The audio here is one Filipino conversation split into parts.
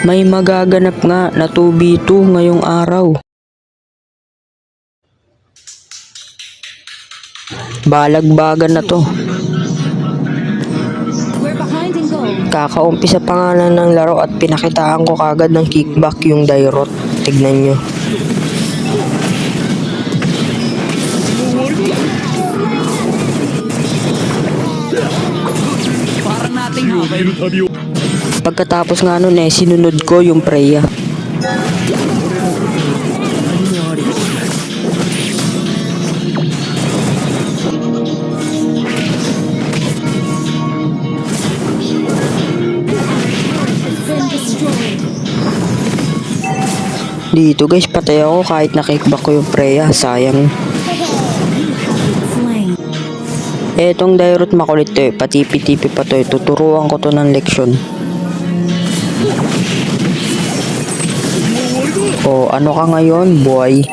May magaganap nga na 2v2 ngayong araw. Balagbagan na to. Kakaumpisa pa nga lang ng laro at pinakitaan ko kagad ng kickback yung Dairot. Tignan nyo. Pagkatapos nga nun sinunod ko yung Freya. Dito guys, patay ako kahit na-kickback ko yung Freya. Sayang. Etong Dairot makulit to patipi-tipi pa to tuturuan ko to ng leksyon. O ano ka ngayon, boy?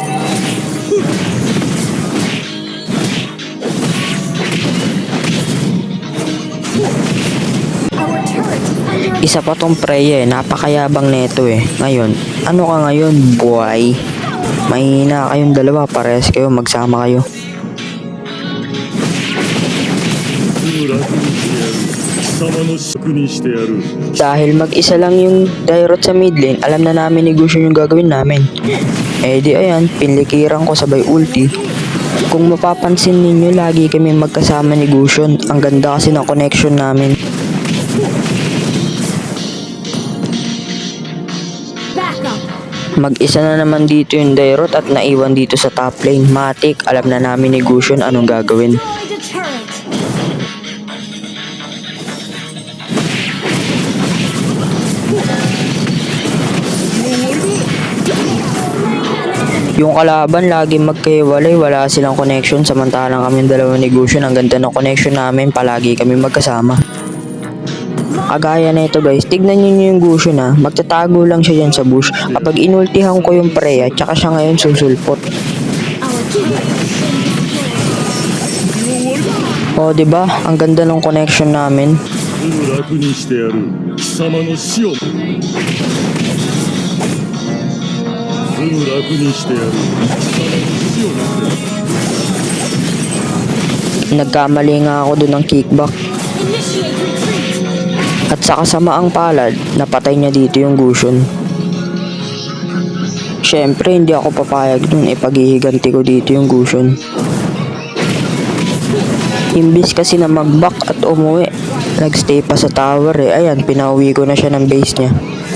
Isa pa tong Freya napakayabang neto Ngayon, ano ka ngayon, boy? Mahina kayong dalawa, parehas kayo, magsama kayo. Dahil mag-isa lang yung Dairot sa mid lane, alam na namin ni Gusion yung gagawin namin. Di ayan, pinlikiran ko sabay ulti. Kung mapapansin ninyo, lagi kami magkasama ni Gusion. Ang ganda kasi ng connection namin. Mag-isa na naman dito yung Dairot at naiwan dito sa top lane. Matik, alam na namin ni Gusion anong gagawin. Yung kalaban lagi magkahiwalay, wala silang connection, samantalang kami dalawa ni Gusion, ang ganda ng connection namin, palagi kami magkasama. Agaya na ito guys, tignan nyo yung Gusion magtatago lang siya dyan sa bush. Kapag inultihan ko yung Freya, tsaka siya ngayon susulpot. O diba, ang ganda ng connection namin. Nagkamali nga ako dun ng kickback. At sa kasamaang palad, napatay niya dito yung Gusion. Syempre, hindi ako papayag dun, paghihiganti ko dito yung Gusion. Imbis kasi na mag-back at umuwi, nagstay pa sa tower Ayan, pinauwi ko na siya ng base niya.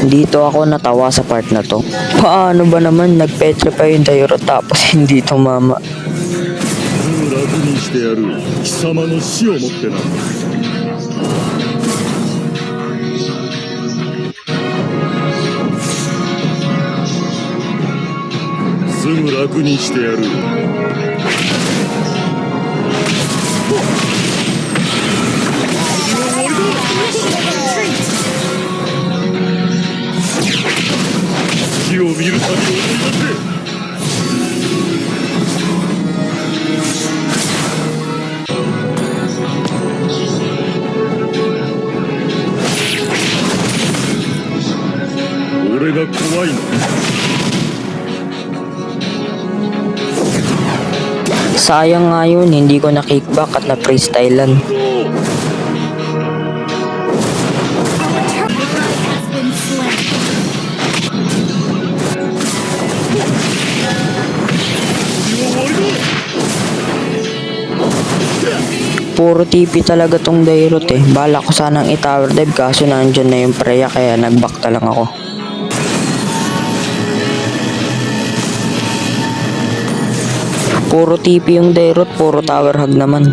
Dito ako natawa sa part na to. Paano ba naman nagpetre pa yung Dairot tapos hindi tumama? Sayang nga yun, hindi ko na kickback at na freestylean. Puro TP talaga tong Dairot Bala ko sanang i-tower dive kaso nandyan na yung Freya kaya nag-back na lang ako. Puro TP yung Dairot, puro tower hug naman.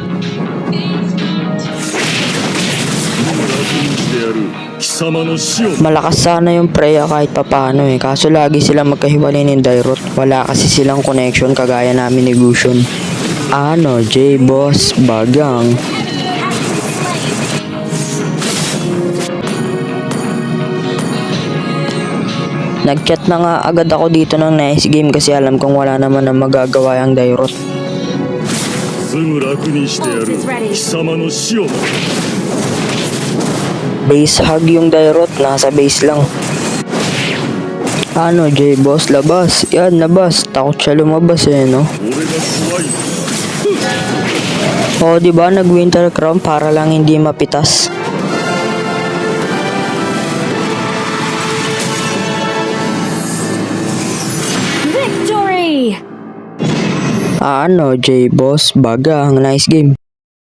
Malakas sana yung Freya kahit papano kaso lagi silang magkahiwalay ng Dairot. Wala kasi silang connection kagaya namin ni Gusion. Ano, J-Boss, bagang. Nag-chat na nga agad ako dito ng nice game kasi alam kong wala naman na magagawa yung Dairot. Base hug yung Dairot, nasa base lang. Ano, J-Boss, labas. Yan, labas. Takot siya lumabas eh, no? O, di ba nag-winter crown para lang hindi mapitas? Victory! Ano, J-Boss, bagang, nice game.